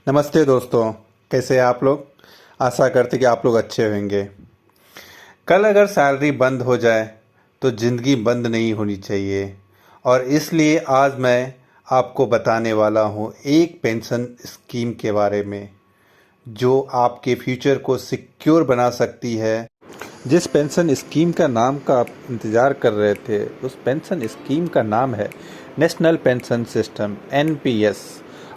नमस्ते दोस्तों, कैसे हैं आप लोग। आशा करते कि आप लोग अच्छे होंगे। कल अगर सैलरी बंद हो जाए तो ज़िंदगी बंद नहीं होनी चाहिए, और इसलिए आज मैं आपको बताने वाला हूँ एक पेंशन स्कीम के बारे में जो आपके फ्यूचर को सिक्योर बना सकती है। जिस पेंशन स्कीम का नाम का आप इंतज़ार कर रहे थे, उस पेंशन स्कीम का नाम है नेशनल पेंशन सिस्टम (NPS),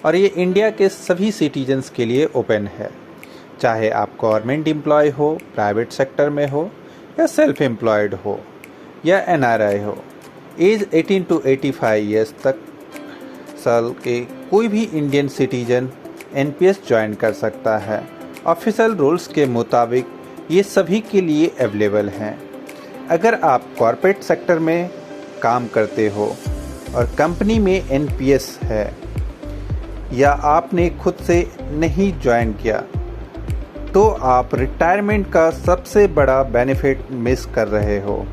और ये इंडिया के सभी सिटीजन्स के लिए ओपन है। चाहे आप गवर्नमेंट एम्प्लॉय हो, प्राइवेट सेक्टर में हो, या सेल्फ एम्प्लॉयड हो, या NRI हो। एज 18 टू 85 ईयर्स तक साल के कोई भी इंडियन सिटीजन NPS ज्वाइन कर सकता है। ऑफिशियल रूल्स के मुताबिक ये सभी के लिए अवेलेबल हैं। अगर आप कॉरपोरेट सेक्टर में काम करते हो और कंपनी में NPS है, या आपने खुद से नहीं ज्वाइन किया, तो आप रिटायरमेंट का सबसे बड़ा बेनिफिट मिस कर रहे हो।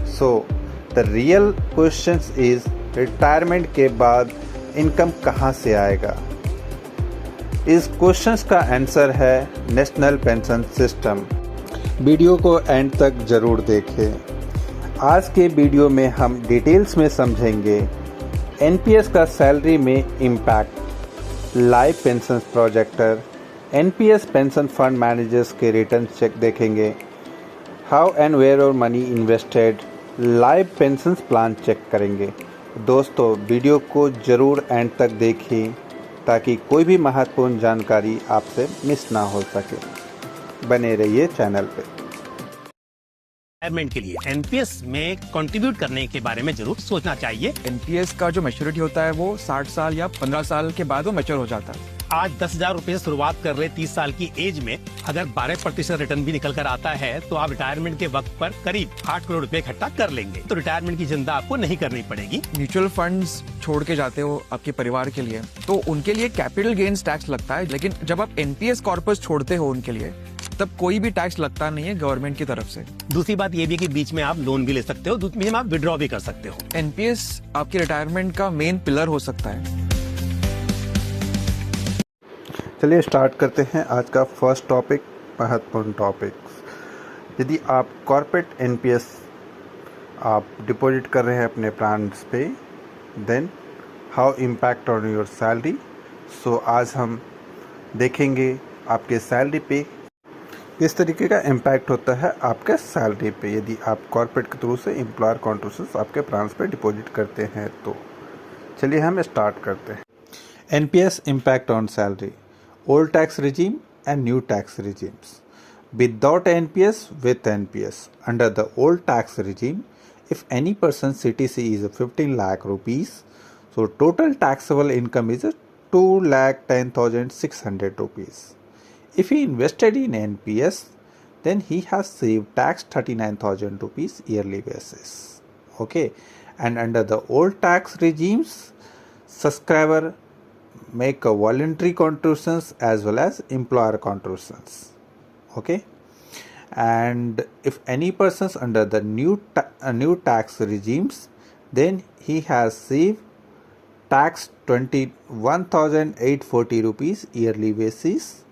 So the real question is, retirement के बाद इनकम कहाँ से आएगा। इस क्वेश्चन का आंसर है नेशनल पेंशन सिस्टम। वीडियो को एंड तक ज़रूर देखें। आज के वीडियो में हम डिटेल्स में समझेंगे NPS का सैलरी में impact, life pension projector, NPS pension fund managers के रिटर्न चेक देखेंगे, how and where our money invested, life pension plan check करेंगे। दोस्तों, वीडियो को ज़रूर एंड तक देखें ताकि कोई भी महत्वपूर्ण जानकारी आपसे मिस ना हो सके। बने रहिए चैनल पे। रिटायरमेंट के लिए एनपीएस में कंट्रीब्यूट करने के बारे में जरूर सोचना चाहिए। एनपीएस का जो मैच्योरिटी होता है वो 60 साल या 15 साल के बाद वो मैच्योर हो जाता है। आज 10,000 रुपए से शुरुआत कर रहे 30 साल की एज में अगर 12% रिटर्न भी निकल कर आता है तो आप रिटायरमेंट के वक्त पर करीब 8 करोड़ रुपए इकट्ठा कर लेंगे। तो रिटायरमेंट की चिंता आपको नहीं करनी पड़ेगी। म्यूचुअल फंड्स छोड़ के जाते हो आपके परिवार के लिए, तो उनके लिए कैपिटल गेन्स टैक्स लगता है, लेकिन जब आप एनपीएस कॉर्पस छोड़ते हो उनके लिए, तब कोई भी टैक्स लगता नहीं है गवर्नमेंट की तरफ से। दूसरी बात ये भी कि बीच में आप लोन भी ले सकते हो, बीच में आप विड्रॉ भी कर सकते हो। एनपीएस आपके रिटायरमेंट का मेन पिलर हो सकता है। चलिए स्टार्ट करते हैं आज का फर्स्ट टॉपिक, महत्वपूर्ण टॉपिक। यदि आप कॉर्पोरेट NPS आप डिपॉजिट कर रहे हैं अपने प्लान्स पे, then how impact on your salary. So आज हम देखेंगे आपके सैलरी पे किस तरीके का इम्पैक्ट होता है आपके सैलरी पे, यदि आप कॉर्पोरेट के थ्रू से एम्प्लॉयर कॉन्ट्रीब्यूशंस आपके प्लान्स पे डिपॉजिट करते हैं तो। चलिए हम स्टार्ट करते हैं। NPS impact on salary, old tax regime and new tax regimes. Without NPS, with NPS. Under the old tax regime, if any person's CTC is 15 lakh rupees, so total taxable income is 2,10,600 rupees. If he invested in NPS, then he has saved tax 39,000 rupees yearly basis. Okay, and under the old tax regimes, subscriber make a voluntary contributions as well as employer contributions. Okay, and if any persons under the new tax regimes, then he has saved tax 21,840 rupees yearly basis,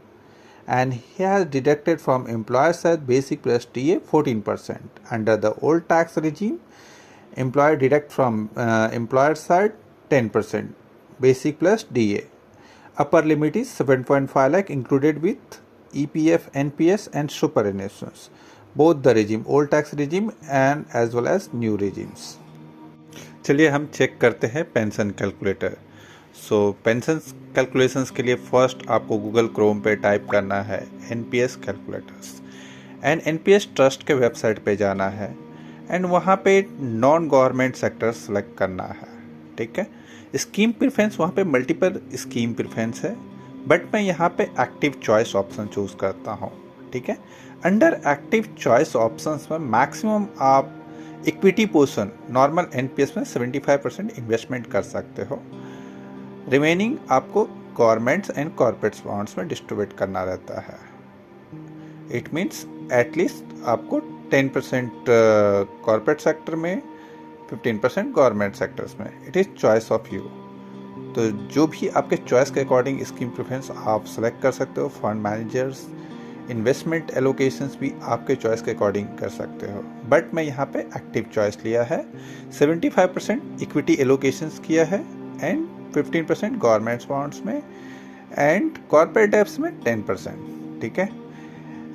and he has deducted from employer side basic plus TA 14%. Under the old tax regime, employer deduct from employer side 10%. Basic plus DA. Upper limit is 7.5 lakh included with EPF, NPS and superannuations. Both the regime, old tax regime and as well as new regimes. चलिए हम check करते हैं pension calculator. सो pension calculations के लिए first आपको Google Chrome पे type करना है NPS calculators, and NPS trust के वेबसाइट पे जाना है, एंड वहाँ पे नॉन गवर्नमेंट सेक्टर सेलेक्ट करना है। ठीक है, स्कीम प्रेफरेंस, वहाँ पे मल्टीपल स्कीम प्रेफरेंस है, बट मैं यहाँ पे एक्टिव चॉइस ऑप्शन चूज़ करता हूँ। ठीक है, अंडर एक्टिव चॉइस ऑप्शंस में मैक्सिमम आप इक्विटी पोर्शन नॉर्मल NPS में 75% इन्वेस्टमेंट कर सकते हो। रिमेनिंग आपको गवर्नमेंट्स एंड कॉर्पोरेट बॉन्ड्स में डिस्ट्रीब्यूट करना रहता है। इट मीन्स एटलीस्ट आपको 10% कॉर्पोरेट सेक्टर में, 15% गवर्नमेंट सेक्टर्स में। It is choice of you. तो जो भी आपके चॉइस के अकॉर्डिंग स्कीम प्रेफरेंस आप सेलेक्ट कर सकते हो। फंड मैनेजर्स इन्वेस्टमेंट एलोकेशंस भी आपके चॉइस के अकॉर्डिंग कर सकते हो, बट मैं यहाँ पे एक्टिव चॉइस लिया है। 75% इक्विटी एलोकेशंस किया है एंड 15% गवर्नमेंट बॉन्ड्स में एंड कॉर्पोरेट डेब्ट्स में 10%, ठीक है।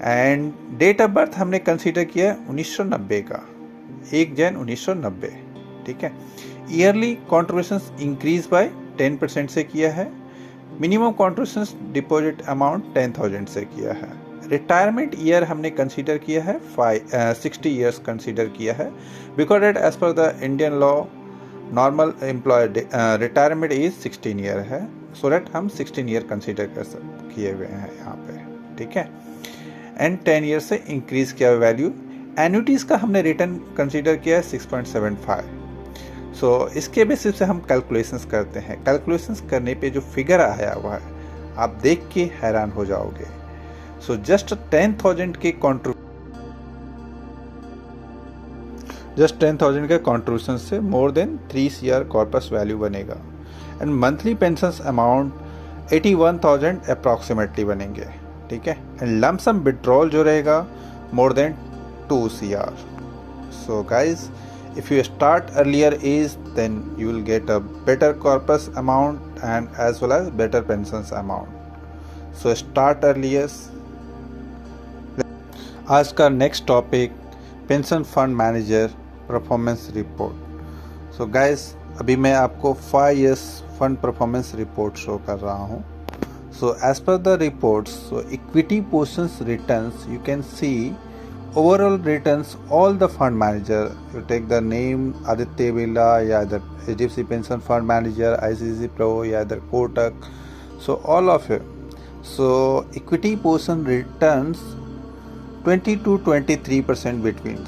एंड डेट ऑफ बर्थ हमने कंसीडर किया है 1990 का, 1 जनवरी 1990, ठीक है। ईयरली कॉन्ट्रीब्यूशंस इंक्रीज बाय 10% से किया है। मिनिमम कॉन्ट्रीब्यूशंस डिपॉजिट अमाउंट 10,000 से किया है। रिटायरमेंट ईयर हमने कंसीडर किया है 60 ईयर्स कंसीडर किया है, because at as per the Indian law normal employ retirement age 16 year है, सो दैट हम 16 ईयर कंसीडर किए हुए हैं यहाँ पे, ठीक है। एंड 10 ईयर से इंक्रीज किया हुआ वैल्यू। एन्युटीज का हमने रिटर्न कंसीडर किया है 6.75। सो इसके बेसिस से हम कैलकुलेशंस करते हैं। कैलकुलेशंस करने पे जो फिगर आया हुआ है आप देख के हैरान हो जाओगे। सो जस्ट 10,000 के कॉन्ट्रीब्यूशन से more than 3 year corpus value बनेगा and monthly pension amount 81,000 approximately बनेंगे, ठीक है। एंड लमसम विड्रॉल जो रहेगा more than 2 CR। So guys, if you start earlier age, then you will get a better corpus amount and as well as better pensions amount. So start earlier. आज का next topic pension fund manager performance report. So guys, अभी मैं आपको 5 years fund performance report show कर रहा हूँ। So as per the reports, so equity portions returns you can see overall returns all the fund manager, you take the name Aditya Birla या इधर HDFC Pension Fund Manager, ICICI Pro या इधर Kotak, so all of it. So equity portion returns 20 to 23% between,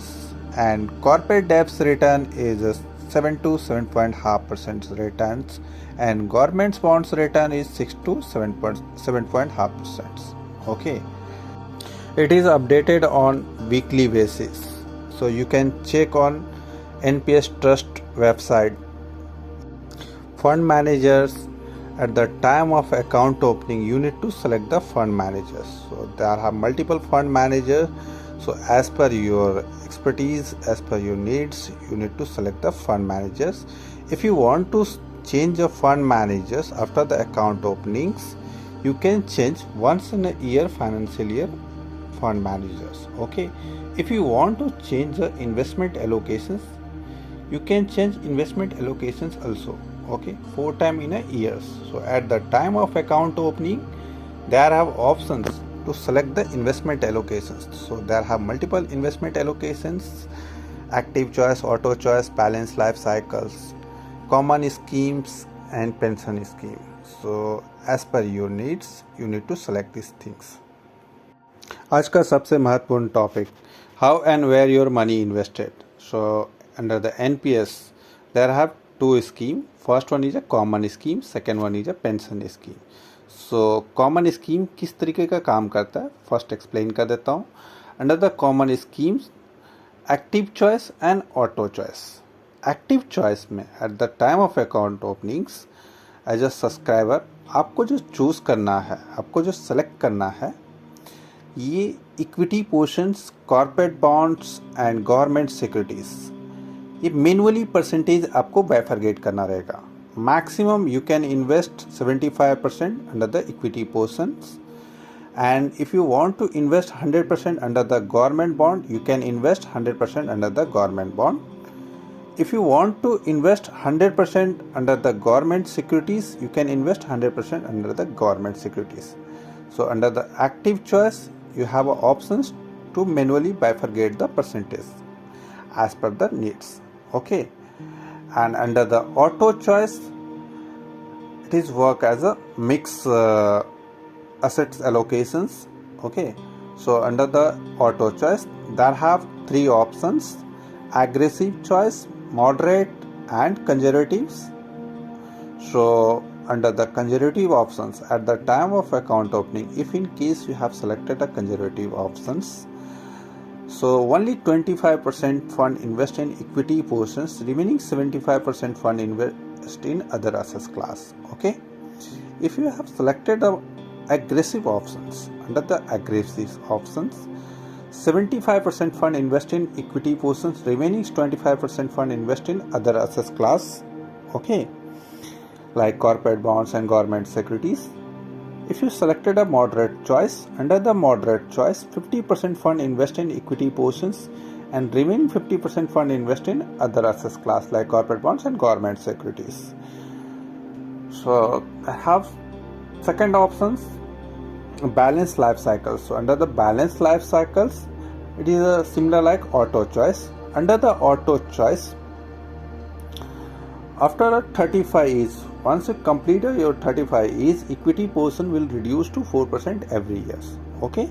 and corporate debts return is 7 to 7.5% returns, and government bonds return is 6 to 7.5%. Okay. It is updated on weekly basis, so you can check on NPS Trust website. Fund managers, at the time of account opening you need to select the fund managers. So there are multiple fund managers, so as per your expertise, as per your needs, you need to select the fund managers. If you want to change the fund managers after the account openings, you can change once in a year, financial year fund managers. Okay, if you want to change the investment allocations, you can change investment allocations also. Okay, 4 times in a year. So at the time of account opening, there have options to select the investment allocations. So there have multiple investment allocations: active choice, auto choice, balanced life cycles, common schemes and pension scheme. So as per your needs, you need to select these things. आज का सबसे महत्वपूर्ण topic, how and where your money invested. So under the NPS there have 2 scheme. First one is a common scheme, second one is a pension scheme. So common scheme किस तरीके का काम करता है फर्स्ट एक्सप्लेन कर देता हूँ। Under the common schemes, active choice and auto choice. Active choice में at the time of account openings as a subscriber आपको जो चूज़ करना है, आपको जो सेलेक्ट करना है, ये equity portions, corporate bonds and government securities, ये मैनुअली परसेंटेज आपको बाइफरगेट करना रहेगा। Maximum you can invest 75% under the equity portions, and if you want to invest 100% under the government bond, you can invest 100% under the government bond. If you want to invest 100% under the government securities, you can invest 100% under the government securities. So under the active choice, you have options to manually bifurcate the percentage as per the needs. Okay. And under the auto choice, it is work as a mix assets allocations. Okay. So under the auto choice, there have 3 options: aggressive choice, moderate and conservatives. So under the conservative options, at the time of account opening, if in case you have selected a conservative options, So only 25% fund invest in equity portions, remaining 75% fund invest in other assets class. Okay, if you have selected the aggressive options, under the aggressive options, 75% fund invest in equity portions, remaining 25% fund invest in other assets class. Okay, like corporate bonds and government securities. If you selected a moderate choice, under the moderate choice, 50% fund invest in equity portions and remaining 50% fund invest in other assets class like corporate bonds and government securities. So I have second options, balanced life cycles. So under the balanced life cycles, it is a similar like auto choice. Under the auto choice, after a 35 age, once you complete your 35 age, equity portion will reduce to 4% every year. Okay,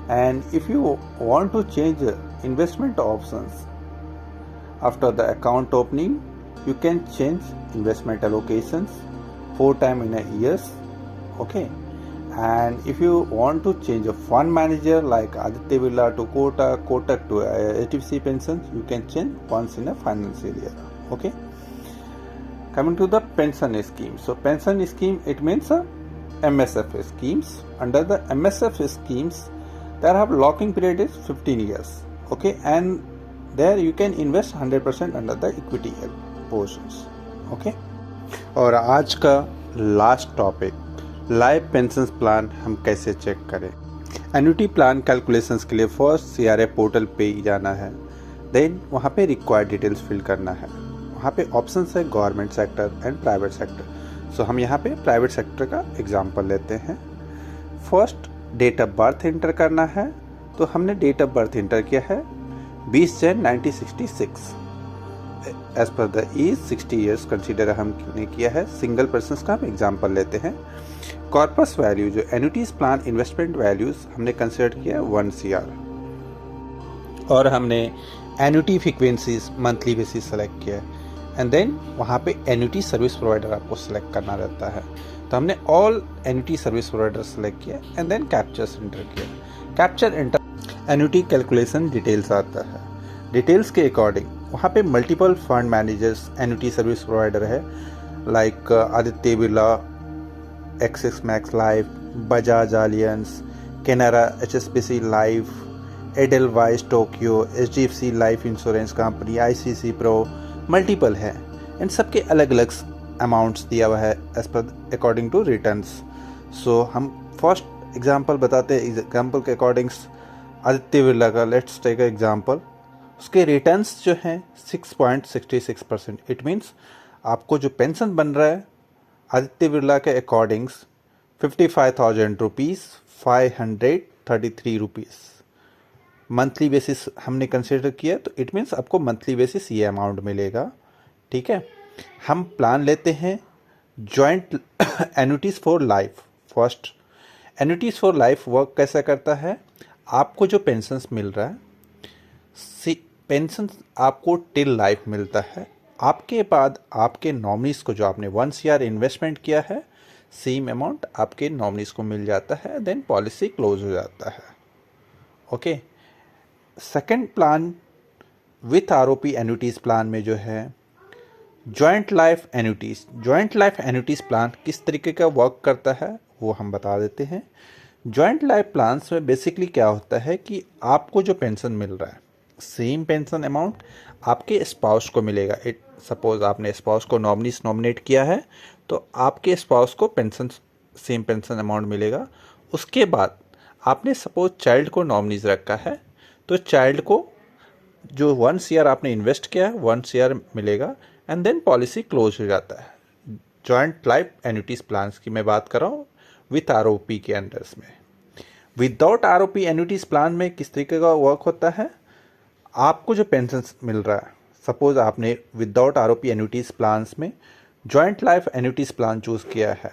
and if you want to change investment options after the account opening, you can change investment allocations 4 times in a year. Okay, and if you want to change a fund manager like Aditya Birla to Kotak, Kotak to HDFC Pensions, you can change once in a financial year. Okay, coming to the pension scheme. So pension scheme, it means MSF schemes. Under the MSF schemes, there have locking period is 15 years. Okay, and there you can invest 100% under the equity portions. Okay, और आज का last topic, life pension plan हम कैसे check करें। Annuity plan calculations के लिए first CRA portal पे ही जाना है, देन वहाँ पे रिक्वायर्ड डिटेल्स फिल करना है। वहाँ पे ऑप्शंस है government sector and private sector. So हम यहाँ पे प्राइवेट सेक्टर का एग्जांपल लेते हैं। First date of birth enter करना है, तो हमने डेट ऑफ बर्थ इंटर किया है 20 जन 1966। As per the age 60 years consider हमने किया है। सिंगल पर्सन का हम एग्जांपल लेते हैं। कॉर्पस वैल्यू जो एन्युटीज प्लान इन्वेस्टमेंट वैल्यूज हमने कंसिडर किया 1 CR, और हमने annuity frequencies monthly basis select किया है। एंड देन वहाँ पे एन्युटी सर्विस प्रोवाइडर आपको सेलेक्ट करना रहता है, तो हमने all annuity service provider select किया एंड देन कैप्चर्स एंटर किया। Capture enter annuity calculation details आता है। डिटेल्स के अकॉर्डिंग वहाँ पे multiple fund managers annuity service provider है like Aditya Birla, axis max Life, Bajaj Allianz, Canara HSBC Life, Edelweiss Tokyo, HDFC Life insurance company, ICC Pro, multiple है। इन सब के अलग अलग अमाउंट्स दिया हुआ है as per according to returns. सो हम फर्स्ट एग्जांपल बताते हैं। एग्जांपल के अकॉर्डिंग आदित्य बिरला का लेट्स टेक एग्जांपल, उसके रिटर्न्स जो हैं 6.66%। इट मीन्स आपको जो पेंशन बन रहा है आदित्य बिरला के according 55,000 rupees 533 rupees monthly basis हमने कंसिडर किया, तो इट मीन्स आपको मंथली बेसिस ये अमाउंट मिलेगा। ठीक है, हम प्लान लेते हैं joint annuities for life. First annuities for life work कैसा करता है, आपको जो पेंशन्स मिल रहा है, पेंशन आपको टिल लाइफ मिलता है। आपके बाद आपके नॉमिनीज को जो आपने 1 CR इन्वेस्टमेंट किया है, सेम अमाउंट आपके नॉमिनीज को मिल जाता है, देन पॉलिसी क्लोज हो जाता है। Okay, second plan with ROP annuities plan में जो है joint life annuities. Joint life annuities plan किस तरीके का वर्क करता है वो हम बता देते हैं। जॉइंट लाइफ प्लान्स में बेसिकली क्या होता है कि आपको जो पेंशन मिल रहा है, सेम पेंशन अमाउंट आपके स्पाउस को मिलेगा। इट सपोज आपने स्पाउस को नॉमिनेट किया है, तो आपके स्पाउस को पेंशन सेम पेंशन अमाउंट मिलेगा। उसके बाद आपने सपोज चाइल्ड को नॉमिनीज रखा है, तो चाइल्ड को जो 1 CR आपने इन्वेस्ट किया है 1 CR मिलेगा एंड देन पॉलिसी क्लोज हो जाता है। जॉइंट लाइफ एन्युटीज़ प्लान्स की मैं बात कर रहा हूँ विथ ROP के अंडर्स में। विदाउट ROP एन्युटीज़ प्लान में किस तरीके का वर्क होता है, आपको जो पेंशन मिल रहा है, सपोज आपने विदाउट ROP एन्युटीज़ प्लान्स में joint life annuities plan choose किया है,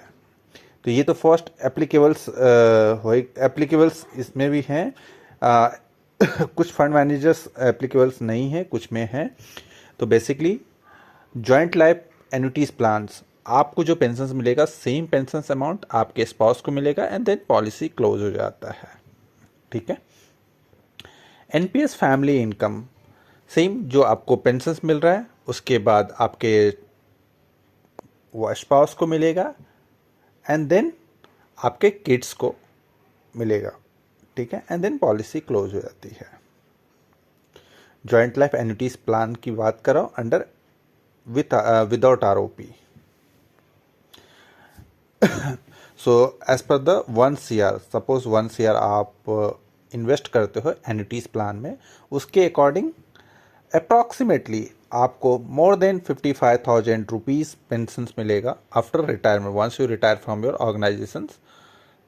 तो ये तो फर्स्ट एप्लीकेबल्स इसमें भी हैं। कुछ फंड मैनेजर्स एप्लीकेबल्स नहीं है, कुछ में है। तो basically joint life annuities plans आपको जो पेंशन मिलेगा, सेम पेंशन अमाउंट आपके स्पाउस को मिलेगा एंड देन पॉलिसी क्लोज हो जाता है। ठीक है। एनपीएस फैमिली इनकम सेम जो आपको पेंशन्स मिल रहा है उसके बाद आपके स्पाउस को मिलेगा एंड देन आपके किड्स को मिलेगा, ठीक है, एंड देन पॉलिसी क्लोज हो जाती है। जॉइंट लाइफ एन्युटीज प्लान की बात करो under without ROP. So as per the 1 CR, suppose 1 CR आप इन्वेस्ट करते हो एन्युटीज प्लान में, उसके अकॉर्डिंग अप्रॉक्सीमेटली आपको मोर देन 55,000 रुपीज़ पेंशन मिलेगा after retirement. Once you retire from your organisation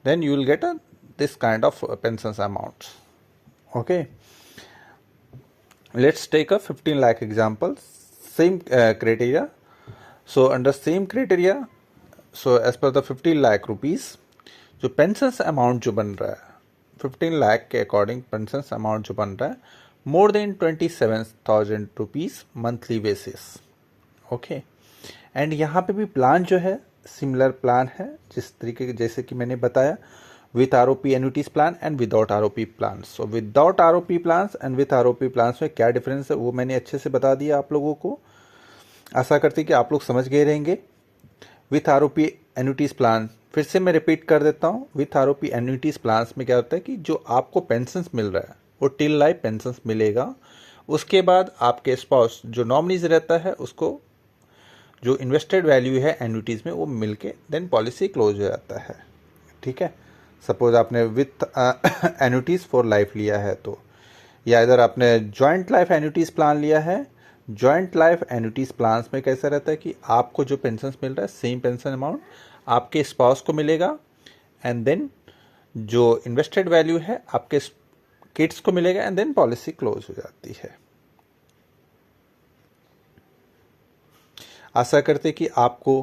then you will get this kind of pensions amounts. Okay, let's take a 15 lakh example, same criteria. So under same criteria, so as per the 15 lakh rupees जो pensions amount जो बन रहा है 15 lakh के according pensions amount जो बन रहा है more than 27,000 rupees monthly basis. Okay, and यहाँ पे भी प्लान जो है सिमिलर प्लान है जिस तरीके के जैसे कि मैंने बताया, with ROP annuities plan and without ROP plan. So without ROP plans and with ROP plans में क्या डिफरेंस है वो मैंने अच्छे से बता दिया आप लोगों को। आशा करती कि आप लोग समझ गए रहेंगे। विथ आरओपी एन्युटीज प्लान फिर से मैं रिपीट कर देता हूँ, विथ आरओपी एन्युटीज प्लान्स में क्या होता है कि जो आपको पेंशन मिल रहा है वो टिल लाइफ पेंशन मिलेगा। उसके बाद आपके स्पाउस जो नॉमिनीज रहता है उसको जो इन्वेस्टेड वैल्यू है एन्युटीज़ में वो मिलके देन पॉलिसी क्लोज हो जाता है, ठीक है। सपोज आपने विथ एन्युटीज़ फॉर लाइफ लिया है तो, या इधर आपने जॉइंट लाइफ एन्युटीज़ प्लान लिया है। जॉइंट लाइफ एन्युटीज़ प्लान्स में कैसा रहता है कि आपको जो पेंशन मिल रहा है सेम पेंशन अमाउंट आपके स्पाउस को मिलेगा एंड देन जो इन्वेस्टेड वैल्यू है आपके किड्स को मिलेगा एंड देन पॉलिसी क्लोज हो जाती है। आशा करते कि आपको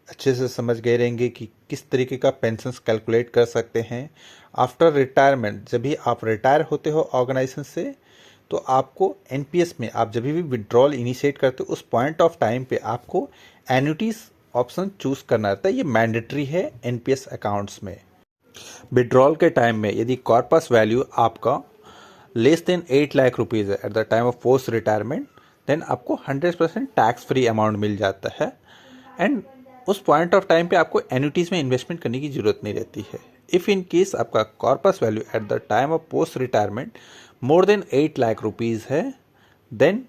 अच्छे से समझ गए रहेंगे कि किस तरीके का पेंशन्स कैलकुलेट कर सकते हैं आफ्टर रिटायरमेंट। जब भी आप रिटायर होते हो ऑर्गेनाइजेशन से तो आपको एनपीएस में आप जब भी विड्रॉल इनिशिएट करते हो उस पॉइंट ऑफ टाइम पे आपको एन्युटीज ऑप्शन चूज करना रहता है। ये मैंडेटरी है एनपीएस अकाउंट्स में। विड्रॉल के टाइम में यदि कॉर्पस वैल्यू आपका लेस देन 8 लाख रुपीज़ है at the time of post retirement, then आपको 100% टैक्स फ्री अमाउंट मिल जाता है एंड उस पॉइंट ऑफ टाइम पे आपको एन्युटीज़ में इन्वेस्टमेंट करने की ज़रूरत नहीं रहती है। इफ़ इन केस आपका corpus value eight the time of post retirement more than 8 lakh rupees है, देन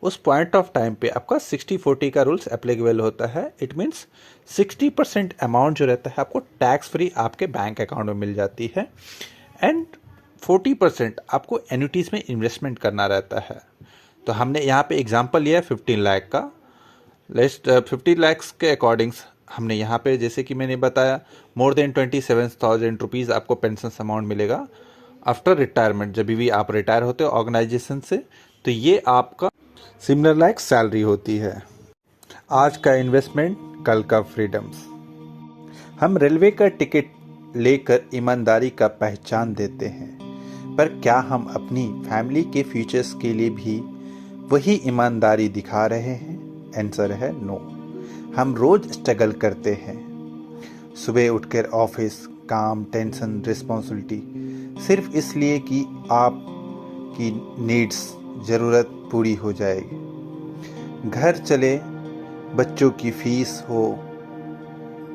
उस पॉइंट ऑफ टाइम पे आपका 60-40 का रूल्स एप्लीकेबल होता है। इट मीन्स 60% अमाउंट जो रहता है आपको टैक्स फ्री आपके बैंक अकाउंट में मिल जाती है एंड 40% आपको एन्युटीज़ में इन्वेस्टमेंट करना रहता है। तो हमने यहाँ पे एग्जांपल लिया है 15 लाख का। लेस्ट 50 लाख के अकॉर्डिंग्स हमने यहाँ पे जैसे कि मैंने बताया मोर देन 27,000 रुपीज़ आपको पेंशन अमाउंट मिलेगा आफ्टर रिटायरमेंट। जब भी आप रिटायर होते हो ऑर्गेनाइजेशन से तो ये आपका सिमिलर लाइक सैलरी होती है। आज का इन्वेस्टमेंट कल का फ्रीडम्स। हम रेलवे का टिकट लेकर ईमानदारी का पहचान देते हैं, पर क्या हम अपनी फैमिली के फ्यूचर्स के लिए भी वही ईमानदारी दिखा रहे हैं? आंसर है नो। हम रोज स्ट्रगल करते हैं, सुबह उठकर ऑफिस, काम, टेंशन, रिस्पॉन्सिबिलिटी, सिर्फ इसलिए कि आपकी नीड्स, ज़रूरत पूरी हो जाएगी। घर चले, बच्चों की फीस हो,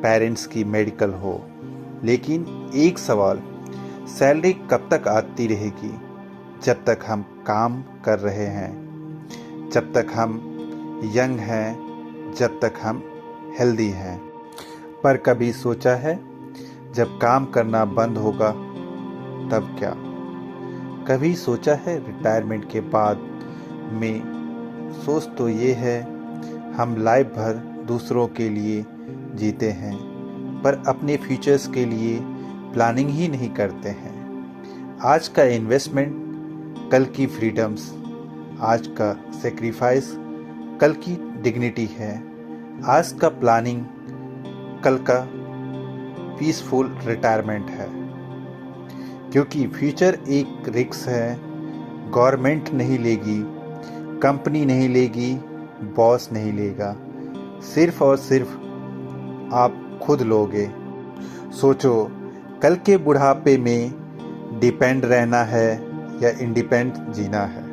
पेरेंट्स की मेडिकल हो, लेकिन एक सवाल, सैलरी कब तक आती रहेगी? जब तक हम काम कर रहे हैं, जब तक हम यंग हैं, जब तक हम हेल्दी हैं। पर कभी सोचा है जब काम करना बंद होगा तब क्या? कभी सोचा है रिटायरमेंट के बाद में? सोच तो ये है हम लाइफ भर दूसरों के लिए जीते हैं, पर अपने फ्यूचर्स के लिए प्लानिंग ही नहीं करते हैं। आज का इन्वेस्टमेंट कल की फ्रीडम्स, आज का सेक्रीफाइस कल की डिग्निटी है, आज का प्लानिंग कल का पीसफुल रिटायरमेंट है। क्योंकि फ्यूचर एक रिस्क है, गवर्नमेंट नहीं लेगी, कंपनी नहीं लेगी, बॉस नहीं लेगा, सिर्फ और सिर्फ आप खुद लोगे। सोचो कल के बुढ़ापे में डिपेंड रहना है या इंडिपेंडेंट जीना है।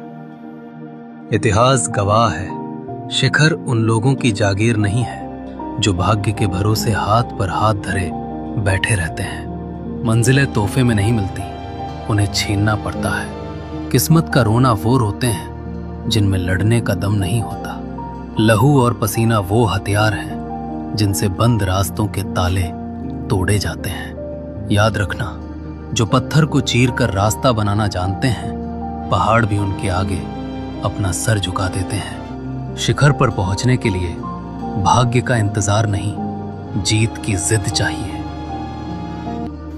इतिहास गवाह है, शिखर उन लोगों की जागीर नहीं है जो भाग्य के भरोसे हाथ पर हाथ धरे बैठे रहते हैं। मंजिलें तोहफे में नहीं मिलती, उन्हें छीनना पड़ता है। किस्मत का रोना वो रोते हैं जिनमें लड़ने का दम नहीं होता। लहू और पसीना वो हथियार हैं जिनसे बंद रास्तों के ताले तोड़े जाते हैं। याद रखना, जो पत्थर को चीर कर रास्ता बनाना जानते हैं, पहाड़ भी उनके आगे अपना सर झुका देते हैं। शिखर पर पहुंचने के लिए भाग्य का इंतजार नहीं, जीत की जिद चाहिए।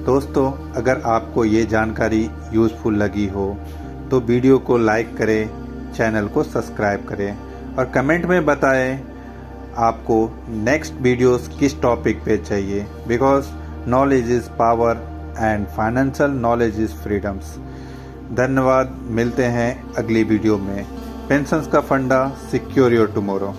दोस्तों, अगर आपको ये जानकारी यूज़फुल लगी हो तो वीडियो को लाइक करें, चैनल को सब्सक्राइब करें और कमेंट में बताएं आपको नेक्स्ट वीडियोस किस टॉपिक पे चाहिए। Because knowledge is power and financial knowledge is freedoms. धन्यवाद, मिलते हैं अगली वीडियो में। पेंशन्स का फंडा, सिक्योर योर टुमारो।